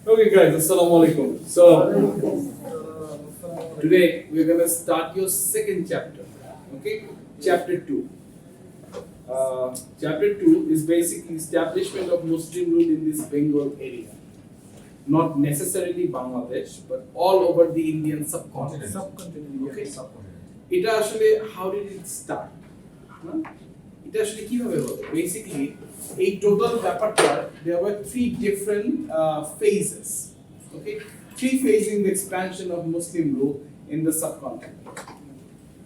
Okay, guys, assalamu alaikum. So, today we're going to start your second chapter. Okay, chapter 2. Chapter 2 is basically establishment of Muslim rule in this Bengal area. Not necessarily Bangladesh, but all over the Indian subcontinent. Okay. It actually, how did it start? It actually কিভাবে হলো? Basically, a total ব্যাপারটা there were three different phases. Okay, three phases in the expansion of Muslim rule in the subcontinent.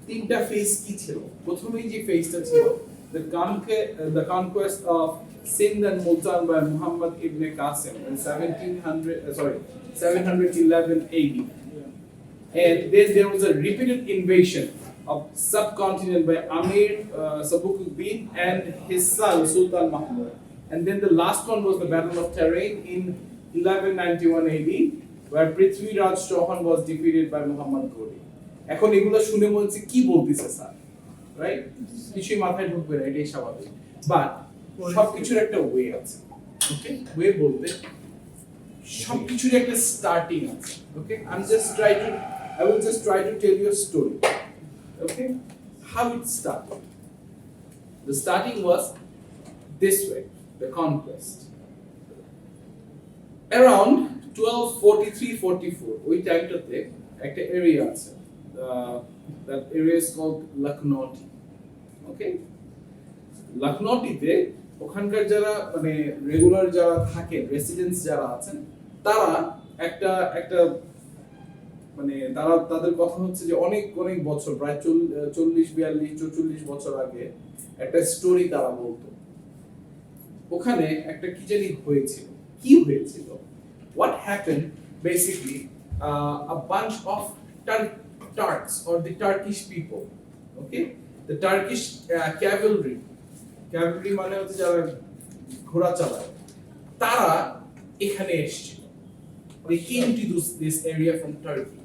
তিনটা phase কি ছিল? প্রথমেই যে phase-টা ছিল the conquest of Sindh and Multan by Muhammad ibn Qasim in 711 AD. And then there was a repeated invasion of subcontinent by Amir Sabukuddin and his son Sultan Mahbub. And then the last one was the Battle of Tarain in 1191 AD, where Prithviraj Chauhan was defeated by Muhammad Ghori. এখন এগুলো শুনে মনে হচ্ছে কি বলতেছে sir, right? কিছুই মাথায় ঢুকবে না, এটাই স্বাভাবিক। বাট সবকিছুর একটা ওয়ে আছে, ওকে? ওয়ে বলতে সবকিছুর একটা স্টার্টিং আছে, ওকে? I will just try to tell you a story. Okay, how it started. The starting was this way, the conquest. Around 1243-44, ওই টাইমটাতে একটা এরিয়া আছে, that area is called Lakhnauti. Okay, Lakhnauti-তে ওখানকার যারা মানে রেগুলার যারা থাকে, রেসিডেন্টস যারা আছেন, তারা একটা মানে তাদের কথা হচ্ছে যে অনেক অনেক বছর, প্রায় 40-42-44 বছর আগে একটা স্টোরি তারা বলতো। ওখানে একটা কি জানি হয়েছিল, কি হয়েছিল? What happened basically, a bunch of Turks or the Turkish people, okay, the Turkish cavalry মানে হচ্ছে যারা ঘোড়া চালায়, তারা এখানে এসেছিল। They came to this area from Turkey.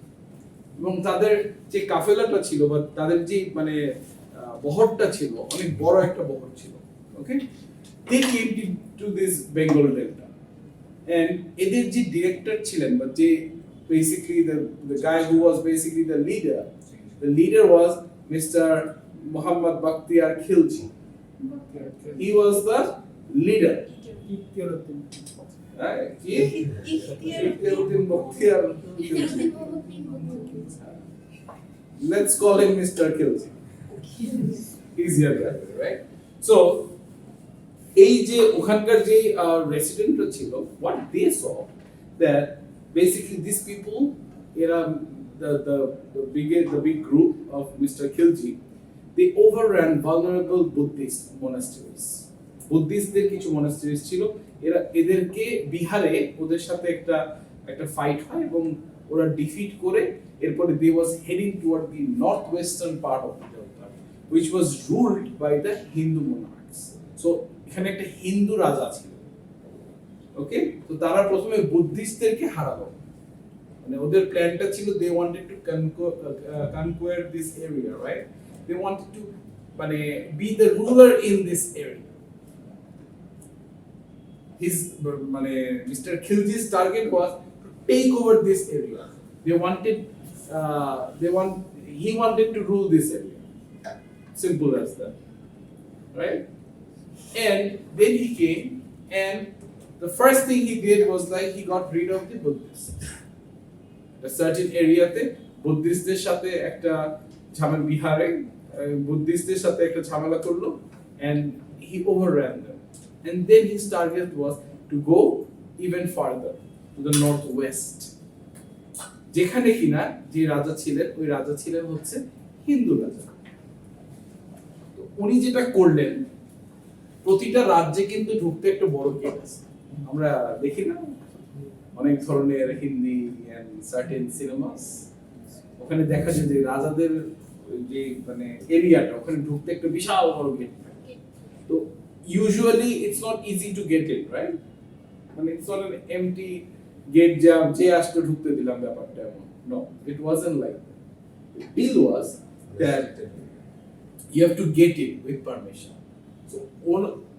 এবং তাদের যে কাফেলাটা ছিল বা তাদের যে মানে বহরটা ছিল, অনেক বড় একটা বহর ছিল। ওকে, they came to this Bengal delta, and এদের যে ডিরেক্টর ছিলেন বা যে basically the guy who was basically the leader was Mr. Muhammad Bakhtiar Khilji. He was the leader. Let's call him Mr. Khilji. Easier that way, right? So, এই যে ওখানকার যে রেসিডেন্টরা ছিল, what they saw that basically these people, the big group of Mr. Khilji, they overran vulnerable Buddhist monasteries. বুদ্ধিস্টদের কিছু monasteries ছিল, এদেরকে বিহারে ওদের সাথে একটা ফাইট হয় এবং ওরা ডিফিট করে এরপরে they was heading toward the northwestern part of the delta, which was ruled by the Hindu monarchs. So এখানে একটা হিন্দু রাজা ছিল, ওকে? তো তারা প্রথমে বুদ্ধিস্টদেরকে হারালো, মানে ওদের প্ল্যানটা ছিল they wanted to conquer this area, right? They wanted to মানে be the ruler in this area. His Mr. Khilji's target was to take over this area. He wanted to rule this area. Simple as that, right? And then he came, and the first thing he did was like he got rid of the Buddhists. A certain area te Buddhistদের সাথে একটা ঝামেলা, বিহারে বুদ্ধিস্টদের সাথে একটা ঝামেলা করলো, and he overran them. And then his target was to go even farther to the northwest. যেখানে কিনা যে রাজা ছিলেন, ওই রাজা ছিলেন হচ্ছে হিন্দু রাজা। তো উনি যেটা করলেন, প্রতিটা রাজ্যে কিন্তু ঢুকতে একটা বড় গেট আছে। আমরা দেখি না অনেক ধরনের হিন্দি and certain cinemas, ওখানে দেখা যায় যে রাজাদের যে মানে এরিয়াটা, ওখানে ঢুকতে একটা বিশাল বড় গেট। তো usually it's not easy to get in, right? মানে it's not an empty gate যে আসতে ঢুকতে দিলাম ব্যাপারটা এমন। No, it wasn't like that. The deal was that you have to get in with permission. So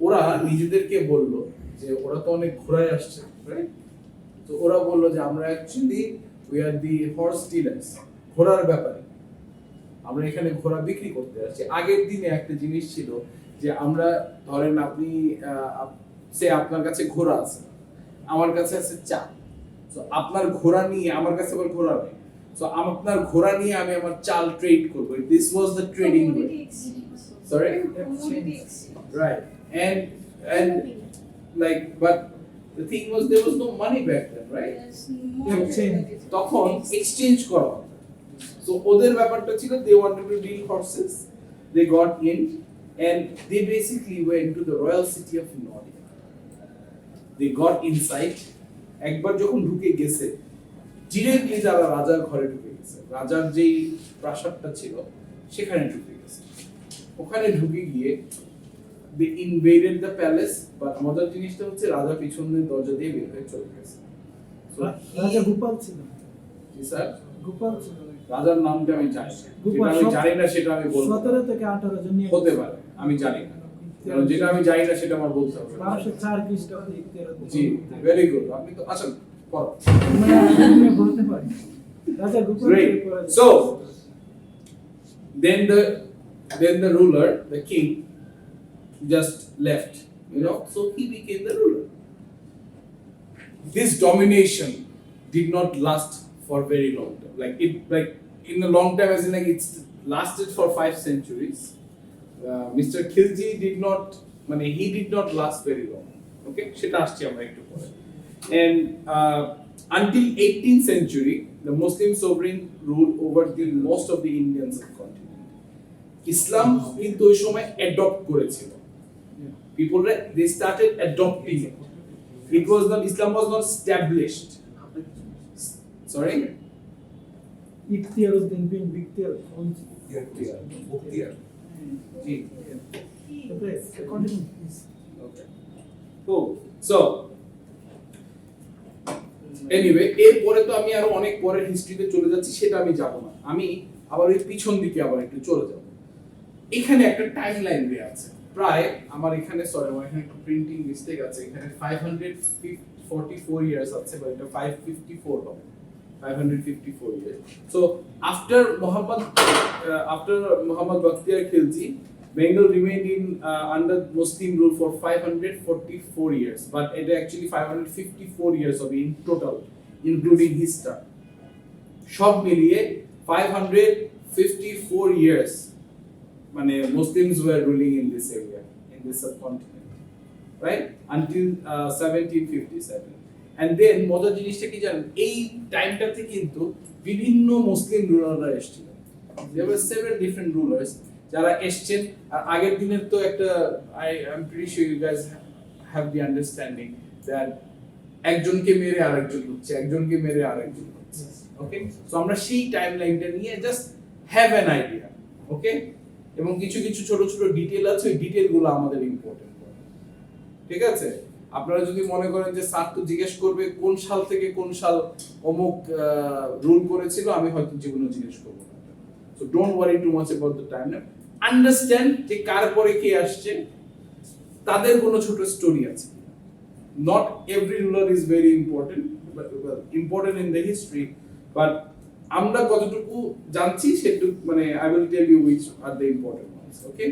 ওরা নিজেদেরকে বললো যে ওরা তো অনেক ঘোরায় আসছে, right? তো ওরা বললো যে আমরা actually we are the horse dealers, ঘোড়ার ব্যাপারে আমরা এখানে ঘোড়া বিক্রি করতে আসছি। আগের দিনে একটা জিনিস ছিল যে আমরা ধরেন আপনি সে আপনার কাছে ঘোড়া আছে, আমার কাছে আছে চা, তো আপনার ঘোড়া নিয়ে আমার কাছে আবার ঘোড়া নেই, so আপনার ঘোড়া নিয়ে আমি আমার চাল ট্রেড করব। This was the trading way. Sorry, right, and like but the thing was there was no money back then, right? তখন এক্সচেঞ্জ করা হতো। So ওদের ব্যাপারটা ছিল they wanted to deal horses, they got in and they basically went to the royal city of Nordia. They got inside, একবার যখন ঢুকে গেছে ডিরেক্টলি তারা রাজার ঘরে ঢুকে গেছে, রাজার যেই প্রাসাদটা ছিল সেখানে ঢুকে গেছে। ওখানে ঢুকে গিয়ে they invaded the palace, but মজার জিনিসটা হচ্ছে রাজা পিছনের দরজা দিয়ে বের হয়ে চলে গেছে। রাজা গোপাল ছিল। জি স্যার, গোপাল ছিল। রাজার নামটা আমি জানি না, সেটা আমি বলবো 17 থেকে 18 জন নিয়ে হতে পারে, আমি জানি না, কারণ যেটা আমি জানি না সেটা আমার বলতে হবে। 1204 খ্রিস্টাব্দে 13 জি, ভেরি গুড, আপনি তো আছেন পড়ো। আমি বলতে পারি রাজা Gopal. So then the ruler, the king just left, so he became the ruler. This domination did not last for very long time, like in a long time as in like it's lasted for 5 centuries. Mr. Khilji did not last very long, okay, সেটা আসছে আমরা একটু পরে। And until 18th century the Muslim sovereign ruled over the most of the Indian subcontinent. Islam কিন্তু ওই সময় adopt করেছিল, people they started adopting it. Islam was not established. Sorry, Ikhtiyaruddin bin বিখতিয়ার Mukhtiar. G, okay, cool. So anyway, এরপরে তো আমি আরো অনেক পরের হিস্ট্রিতে চলে যাচ্ছি, সেটা আমি যাব না, আমি আবার ওই পিছন দিকে আবার একটু চলে যাব। এখানে একটা টাইমলাইন দেয়া আছে, প্রায় আমার এখানে আমার এখানে একটু প্রিন্টিং মিস্টেক আছে, এখানে 544 ইয়ার্স আছে, বা এটা 554 হবে, 554 years. So after Muhammad Bakhtiar Khilji, Bengal remained in under Muslim rule for 544 years, but it actually 554 years of in total, including his term. সব মিলিয়ে 554 years মানে Muslims were ruling in this area, in this subcontinent, right, until 1757. And then মজার জিনিসটা কি জানেন, এই টাইমটাতে কিন্তু বিভিন্ন মুসলিম রুলাররা এসেছিল। There were several different rulers যারা এসেছেন। আর আগের দিনের তো একটা I'm pretty sure you guys have the understanding that একজনকে মেরে আরেকজন হচ্ছে, একজনকে মেরে আরেকজন হচ্ছে, ওকে। সো আমরা সেই টাইমলাইনটা নিয়ে জাস্ট হ্যাভ অ্যান আইডিয়া, ওকে। এবং কিছু কিছু ছোট ছোট ডিটেইল আছে, ওই ডিটেইলগুলো আমাদের ইম্পর্টেন্ট, ঠিক আছে। আপনারা যদি মনে করেন যে স্যার তো জিজ্ঞেস করবে কোন সাল থেকে কোন সাল অমুক রুল করেছিল, আমি হয়তো জীবনে জিজ্ঞেস করব না। So don't worry too much about the time, understand যে কার পরে কে আসছে, তাদের কোনো ছোট স্টোরি আছে। Not every ruler is very important, but important in the history, but আমরা কতটুকু জানছি সেটুকু I will tell you which are the important ones, okay.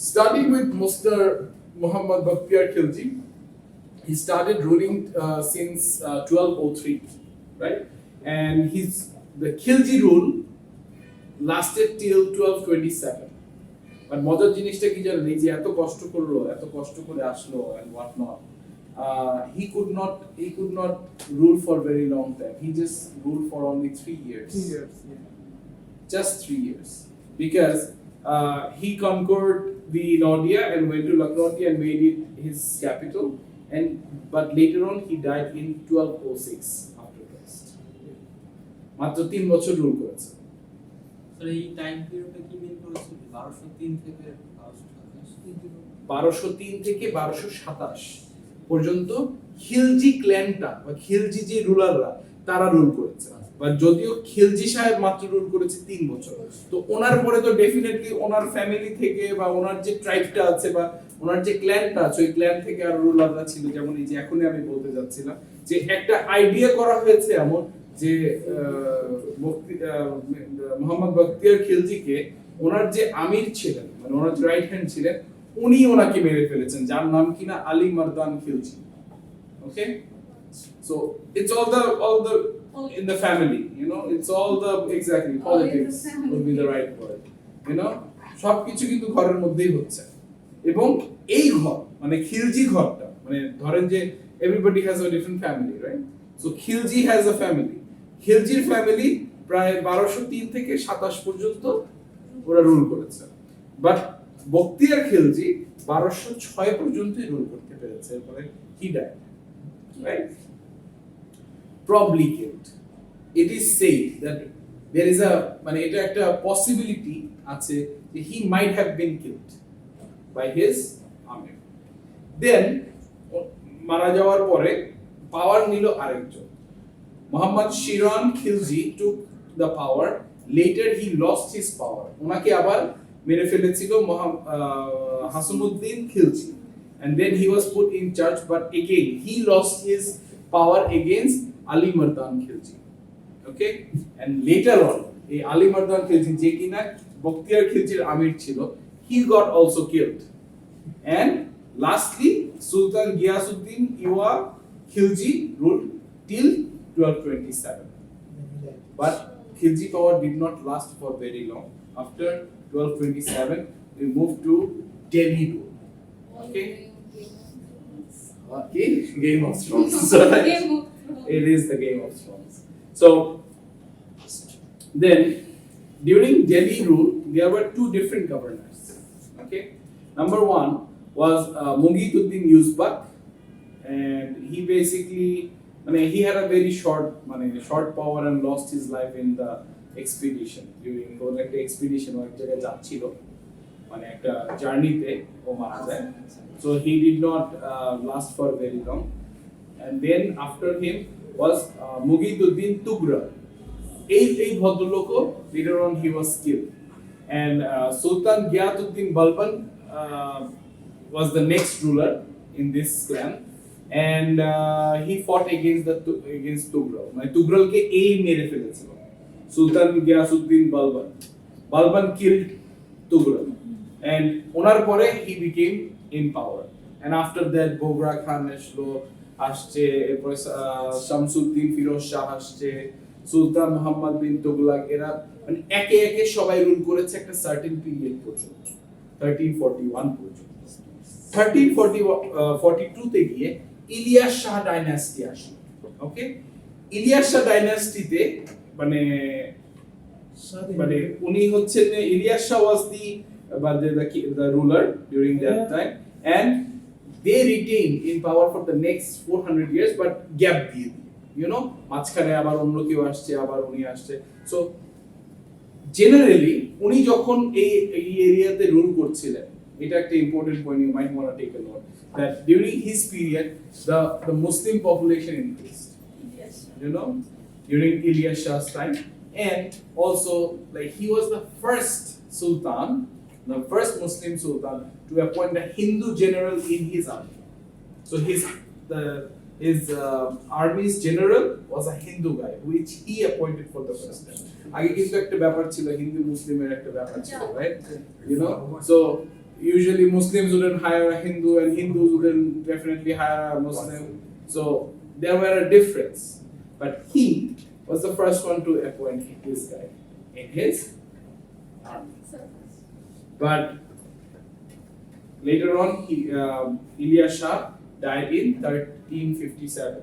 Starting with mister Muhammad Bakhtiar Khilji, he started ruling since 1203, right, and the Khilji rule lasted till 1227. But মজার জিনিসটা কি জানেন, এই যে এত কষ্ট করলো, এত কষ্ট করে আসলো and what not, he could not rule for very long time. He just ruled for only 3 years. 3 years, yeah. Just 3 years, because he conquered the Nordia and went to Lucknow and made it his capital, but later on he died in 1206 after Christ. মাত্র 3 বছর rule করেছে। Sir এই time পিরিয়ডটা কি মিন করেছিল? 1203 থেকে 1227 পর্যন্ত খিলজি ক্ল্যানটা বা খিলজি যে রুলাররা তারা রুল করেছে। বা যদিও খিলজি সাহেব মাত্র রুল করেছে 3 বছর, তো ওনার পরে তো ডেফিনেটলি ওনার ফ্যামিলি থেকে বা ওনার যে ট্রাইবটা আছে বা ওনার যে ক্ল্যানটা আছে, ওই ক্ল্যান থেকে আর রুলাররা ছিল, যেমন এই যে এখনই আমি বলতে যাচ্ছিলাম যে একটা আইডিয়া করা হয়েছে এমন যে মোহাম্মদ বখতিয়ার খিলজিকে ওনার যে আমির ছিলেন মানে ওনার যে রাইট হ্যান্ড ছিলেন উনি ওনাকে মেরে ফেলেছেন যার নাম কিনা আলী মারদান খিলজি ওকে so it's all the in the family you know it's all the exactly politics would be the right word you know সবকিছু কিন্তু ঘরের মধ্যেই হচ্ছে এবং এই ঘর মানে খিলজি ঘরটা মানে ধরেন যে everybody has a different family right so Khilji has a family খিলজির ফ্যামিলি প্রায় 1203 থেকে 27 পর্যন্ত ওরা রুল করেছে বাট বখতিয়ার খিলজি 1206 পর্যন্ত রুল করতে পেরেছে এরপরে he died right probably killed it is said that there is a মানে এটা একটা possibility আছে যে he might have been killed by his army then মারা যাওয়ার পরে পাওয়ার নিল আরেকজন Mohammad Sheeran Khilji took the power later he lost his power ওনাকে আবার মেরে ফেলেছিল Hasanuddin Khilji and then he was put in charge but again he lost his power against Ali Mardan Khilji okay and later on এই Ali Mardan Khilji যে কিনা বখতিয়ার খিলজির আমির ছিল he got also killed and lastly Sultan Ghiyasuddin Iwa Khilji ruled till 1227 but Khilji power did not last for very long after 1227 we moved to Delhi rule okay okay Game of Thrones it is the Game of Thrones so then during Delhi rule there were two different governors okay number one was Mughituddin Uzbek and he basically he had a very short power and lost his life in the expedition during the expedition এক জায়গায় যাচ্ছিল মানে একটা জার্নিতে ও মারা যায় so he did not last for very long and then after him was Mughituddin Tughril এই ভদ্রলোকও later on he was killed and Sultan Ghiyasuddin Balban was the next ruler in this clan and he fought against Tughril মানে তুগরলকে এই মেরে ফেলেছিল Sultan Ghiyasuddin Balban killed Tughril and ওনার পরে he became in power and after that Bogra Khan আসছে এরপর শামসুদ্দিন ফিরোজ শাহ আসছে সুলতান মুহাম্মদ বিন তুগলক এরা মানে একে একে সবাই রুল করেছে একটা সার্টেন পিরিয়ড পর্যন্ত 1341 পর্যন্ত 1342 তে গিয়ে ইলিয়াস শাহ ডাইনাস্টি আসে ওকে ইলিয়াস শাহ ডাইনাস্টিতে মানে উনি হচ্ছেন Ilyas Shah was the ruler during that time and they retained in power for the next 400 years but gap দিয়ে you know মাঝখানে আবার অন্য কেউ আসছে আবার উনি আসছে so generally উনি যখন এই এরিয়াতে রুল করছিলেন এটা একটা important point you might want to take a note that during his period the Muslim population increased yes you know during Ilyas Shah's time and also like he was the first sultan the first Muslim sultan to appoint a Hindu general in his army so his army's general was a Hindu guy which he appointed for the first time আগে কিন্তু একটা ব্যাপার ছিল হিন্দু মুসলিমের একটা ব্যাপার ছিল right you know so usually Muslims wouldn't hire a Hindu and Hindus wouldn't definitely hire a Muslim so there were a difference but he was the first one to appoint this guy in his army but later on Ilyas Shah died in 1357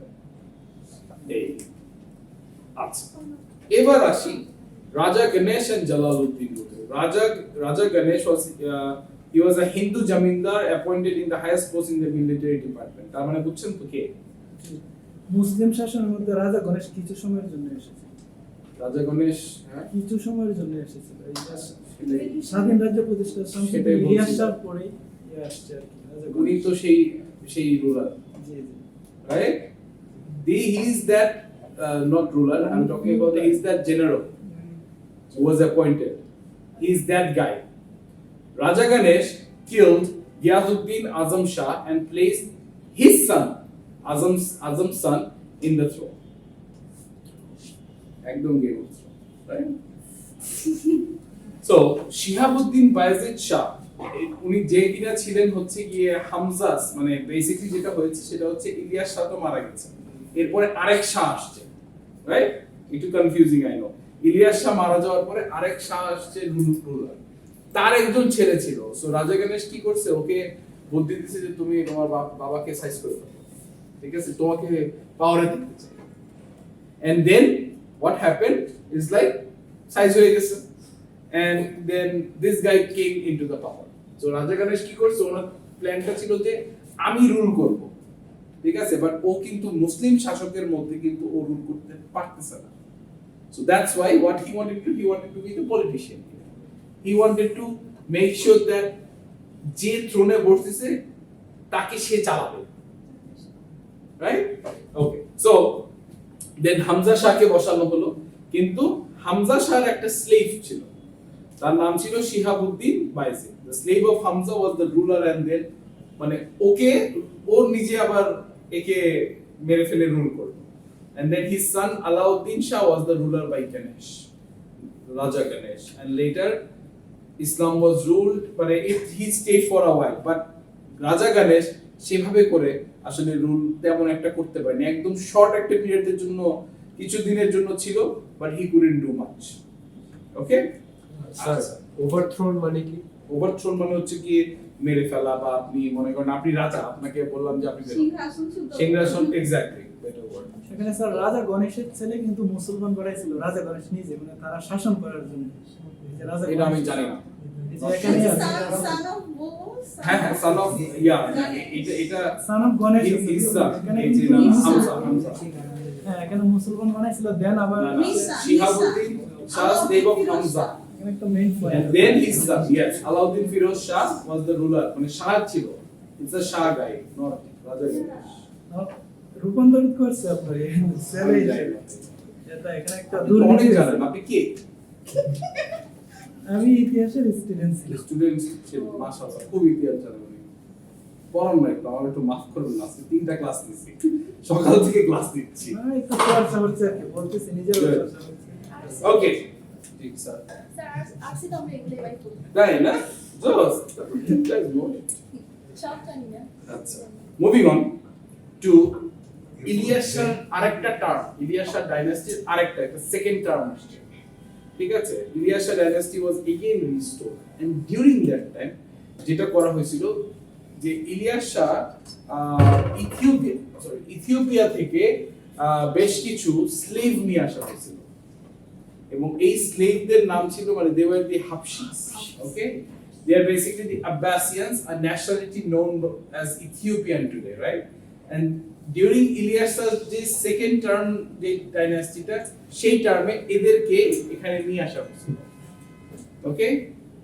আচ্ছা এবার আসি Raja Ganesh and Jalaluddin Raja Ganesh was he was a Hindu jamindar appointed in the highest post in the military department তার মানে বুঝছেন তো কে মুসলিম শাসনের মধ্যে রাজা গণেশ কিছু সময়ের জন্য এসেছে রাজা গণেশ কিছু সময়ের জন্য এসেছিল স্বাধীন রাজ্য প্রতিষ্ঠার সময় ইলিয়াস শাহ পরে আসছে আর কি উনি তো সেই ruler G G right he is that not ruler I'm talking about he is that general who was appointed he is that guy Raja Ganesh killed Ghiyasuddin Azam Shah and placed his son Azam's son in the throne. একদম Game of Thrones, right? So Shihabuddin Bayezid Shah উনি যে কিনা ছিলেন হচ্ছে গিয়ে হামজাস, মানে basically যেটা হয়েছে সেটা হচ্ছে ইলিয়াস শাহ তো মারা গেছে, এরপরে আরেক শাহ আসছে, রাইট? একটু confusing I know. Ilyas Shah মারা যাওয়ার পরে আরেক শাহ আসছে রুলার, তার একজন ছেলে ছিল। সো রাজা গণেশ কি করছে, ওকে বুদ্ধি দিয়েছে যে তুমি তোমার বাবাকে সাইজ করে দাও, ঠিক আছে, তোমাকে পাওয়ারে দিতে চাই। And then what happened is like size হয়ে গেছে, and then this guy came into the power. So রাজা গণেশ কি করছে, ওনার প্ল্যানটা ছিল যে আমি রুল করব, ঠিক আছে, বাট ও কিন্তু মুসলিম শাসকের মধ্যে কিন্তু ও রুল করতে পারতেছে না। So that's why what he wanted to be the politician. He wanted to make sure that যে থ্রোনে বসতেছে তাকে সে চালাবে, রাইট? ওকে, সো দেন হামজা শাহকে বসানো হলো, কিন্তু হামজা শাহর একটা স্লেভ ছিল, তার নাম ছিল Shihabuddin Bayezid. The slave of Hamza was the ruler, and then মানে ওকে ও নিজে আবার একে মেরে ফেলে রুল করলো। And then his son Alauddin Shah was the ruler by Ganesh, Raja Ganesh, and later Islam was ruled, but he stayed for a while, but Raja Ganesh সেভাবে করে আসলে রুল তেমন একটা করতে পারেনি, একদম শর্ট একটা পিরিয়ডের জন্য কিছু দিনের জন্য ছিল, but he couldn't do much. Okay, sir overthrown মানে কি? ওভারথ্রোন মানে হচ্ছে কি মেরে ফেলা, বা আপনি মনে করেন আপনি রাজা, আপনাকে বললাম যে আপনি সিংহাসন, এক্স্যাক্টলি বেটার ওয়ার্ড। সেখানে স্যার রাজা গণেশের ছেলে কিন্তু মুসলমান করাইছিল রাজা গণেশ নিজে, মানে তারা শাসন করার জন্য। যে রাজা এটা আমি জানি না। হ্যাঁ হ্যাঁ, son of, yeah, এটা son of গণেশ, is এখানে এই যে কিন্তু হামজা। হ্যাঁ, এখানে মুসলমান বানাইছিল, দেন আবার Shihabuddin Shah, slave of Hamza, এখানে একটা main point. and then his son, yes, Alauddin Firoz Shah was the ruler, মানে শাহ ছিল, it's a Shah guy, not Raja Ganesh. রূপান্তরিত করছে আপনার Salehin, এটা এখানে একটা অনেক জানেন আপনি কি? আমি ইতিহাসের স্টুডেন্ট ছিলাম। স্টুডেন্টস ছিল, মাশাআল্লাহ, খুব ইতিহাস জানেন উনি। পড়ান না একটু, আমার একটু মাফ করুন না, আজকে 3টা ক্লাস নিচ্ছি, সকাল থেকে ক্লাস দিচ্ছি। না, একটু চর্চা করছে আর কি, বলতেছি নিজের চর্চা করছে। ওকে, ঠিক স্যার। স্যার আসি তো আমরা এগুলো বাই করি তাই না? Just that's good. সব জানি না। আচ্ছা, moving on to Ilyas Shah আরেকটা টার্ম, ইলিয়াস শাহ ডাইনাস্টির আরেকটা একটা সেকেন্ড টার্ম আসছে, ঠিক আছে। Ilyas Shah dynasty was again restored, and during that time যেটা করা হয়েছিল যে ইলিয়াস শাহ ইথিওপিয়া থেকে বেশ কিছু স্লেভ নিয়ে আসা হয়েছিল, এবং এই স্লেভদের নাম ছিল, মানে they were the Habshis, okay, they are basically the Abbasians, a nationality known as Ethiopian today, right? And during Ilyas's যে সেকেন্ড টার্ম যে ডাইনাস্টিটা, সেই টার্মে এদেরকে এখানে নিয়ে আসা হয়েছিল, ওকে।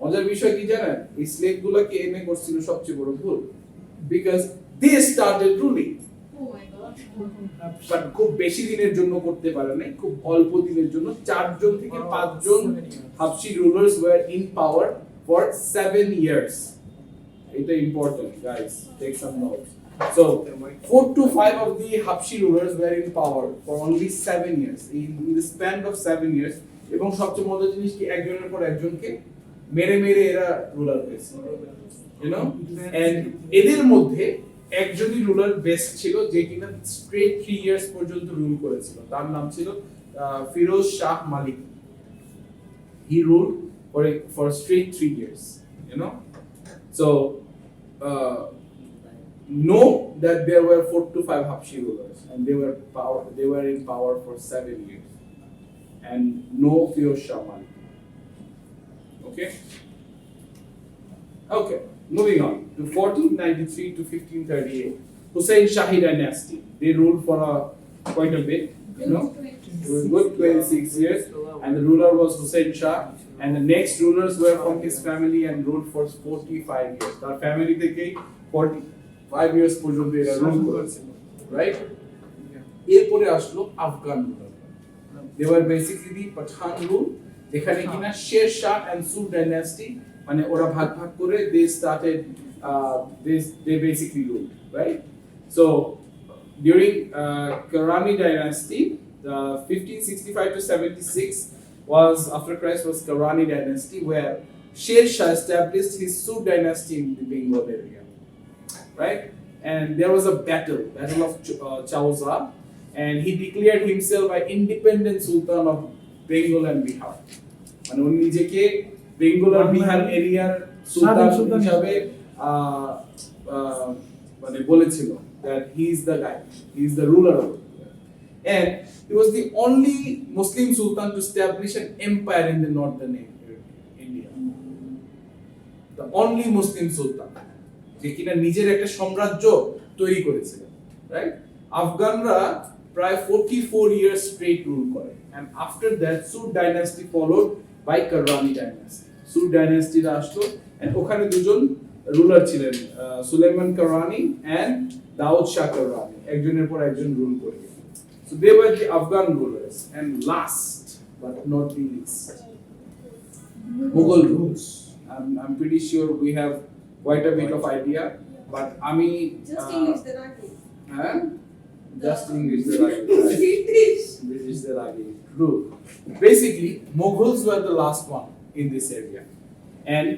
মজার বিষয় কি জানেন, এই স্লেভগুলোকে এনে করছিল সবচেয়ে বড় ভুল, because they started ruling, oh my God. But খুব বেশি দিনের জন্য করতে পারে নাই, খুব অল্প দিনের জন্য 4 জন থেকে 5 জন Habshi rulers were in power for 7 years. It's important, guys. Take some notes. So, 4 to 5 of the Habshi rulers were in power for only 7 years. In the span of 7 years, এবং সবচেয়ে মজার জিনিস কি, একজনের পর একজনকে মেরে মেরে এরা রুলার হয়েছে, you know, and এদের মধ্যে একজনই রুলার বেস্ট ছিল, যে কিনা স্ট্রেট 3 ইয়ার্স পর্যন্ত রুল করেছিল, তার নাম ছিল ফিরোজ শাহ মালিক। He ruled for straight 3 years, you know. So know that there were 4 to 5 Habshi rulers, and they were in power for 7 years, and no Firoz Shah Malik. Okay, moving on to 1493 to 1538, Hussein Shahi dynasty. They ruled for quite a bit, you know. It was good 26 years, and the ruler was Hussein Shah, and the next rulers were from his family and ruled for 45 years. Our family থেকে 45 years পর্যন্ত এরা rule করেছিল, right? এরপরে আসলো Afghan ruler, they were basically the Pathan rule, যেখানে কিনা Sher Shah and Sur dynasty, মানে ওরা ভাগ ভাগ করে they started they basically ruled, right? So during Karani dynasty, the 1565 to 76 was after Christ was Karani dynasty, where Sher Shah established his Sud dynasty in the Bengal area, right? And there was a battle of Chauza, and he declared himself an independent Sultan of Bengal and Bihar. মানে উনি নিজেকে বেঙ্গল আর বিহার এরিয়ার সুলতান হিসেবে মানে বলেছিল that he is the guy, he is the ruler of it. And he was the only Muslim sultan to establish an empire in the northern India. The only Muslim sultan যে কিনা নিজের একটা সাম্রাজ্য তৈরি করেছিলেন, রাইট? আফগানরা প্রায় 44 years straight rule করে, and after that Sud dynasty followed by Karani dynasty. Sud dynasty আসলো, and ওখানে দুজন রুলার ছিলেন, Sulaiman Karenni and Daud Shah Karenni, একজনের পর একজন রুল করে। So they were the Afghan rulers. And last but not the least, Mughal rules. I'm pretty sure we have quite a bit of idea, but Ami Just English the Ragi. huh? Just English the right. British the right. True. Basically, Mughals were the last one in this area, and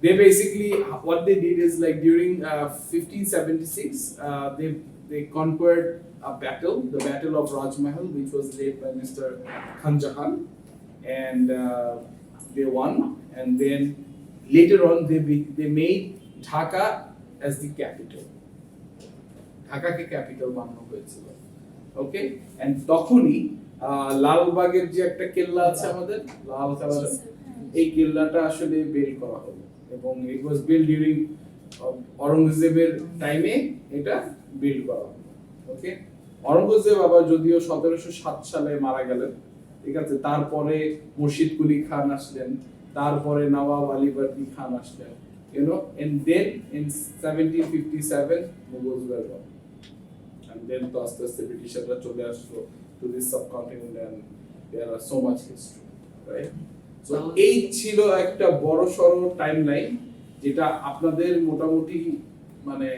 they basically what they did is like during 1576, they conquered a battle, the Battle of Rajmahal, which was led by Mr. Khan Jahan, and they won. And then later on, they made Dhaka as the capital. Dhaka ke capital বানানো হয়েছিল, okay? And তখনই লালবাগের যে একটা কেল্লা আছে আমাদের, লাল কালারের, এই কেল্লাটা আসলে বিল্ড করা হলো, এবং it was built during অরঙ্গজেবের টাইমে এটা বিল্ড করা হলো, ওকে? অরঙ্গজেব আবার যদিও 1707 সালে মারা গেলেন, ঠিক আছে? তারপরে মুর্শিদ কুলি খান আসলেন, তারপরে নবাব আলী বর্দী খান আসলেন, you know, and then in 1757 Mughals were gone, and then তো আস্তে আস্তে ব্রিটিশরা চলে আসলো to this subcontinent, and there are so much history, right? So এই ছিল একটা বড় সরো টাইমলাইন, যেটা আপনাদের মোটামুটি মানে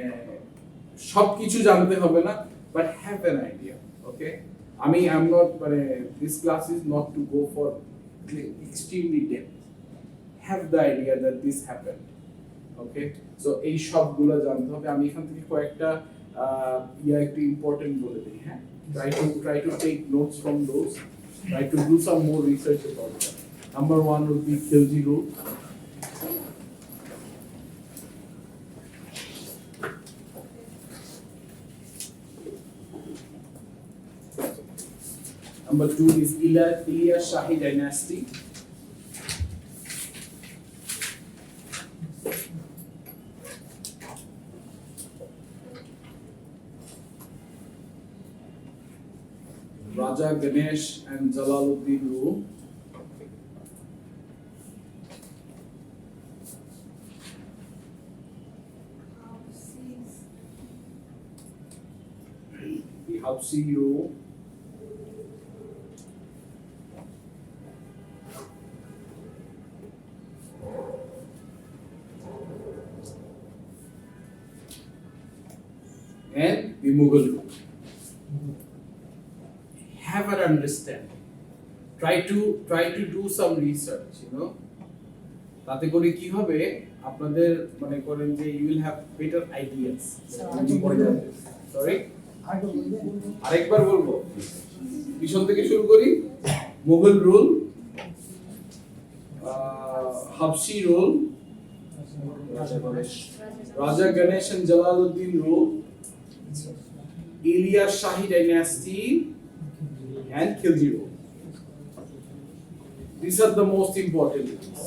সবকিছু জানতে হবে না, but have an idea, okay? I'm not, this class is not to go for extremely depth. Have the idea that this happened, okay? So এই সবগুলো জানতে হবে। আমি এখান থেকে কয়েকটা একটু ইম্পর্টেন্ট বলে দিই, হ্যাঁ? Try to take notes from those. Try to do some more research about that. Number 1 would be Khilji rule. Number 2 is Ilyas Shahi dynasty. Raja Ganesh and Jalaluddin rule. The Hapsi rule. And the Mughal rule. Have an understanding. Try to do some research, you know. তাতে করে কি হবে, আপনাদের মনে করেন যে you will have better ideas. Sorry? আরেকবার বলবো, পিছন থেকে শুরু করি। Mughal rule, Habshi rule, Raja Ganesh and Jalaluddin rule, Ilyas Shahi dynasty, and Khilji rule. These are the most important things.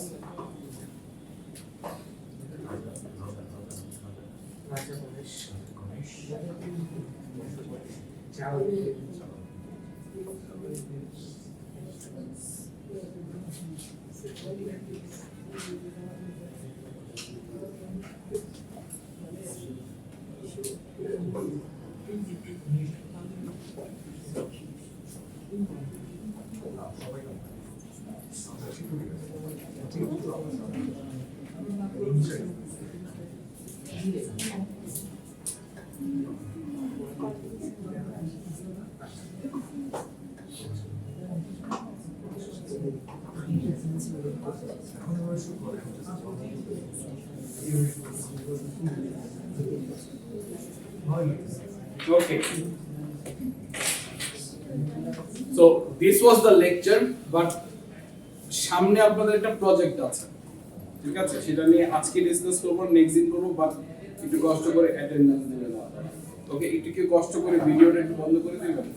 Okay. So this was the lecture, but সামনে আপনাদের একটা project আছে, ঠিক আছে? সেটা নিয়ে আজকে ডিসকাস করব, নেক্সট দিন করব, বাট একটু কষ্ট করে অ্যাটেন্ডেন্স দিবেন আপনারা। ওকে, একটু কি কষ্ট করে ভিডিওটা একটু বন্ধ করে দিবেন।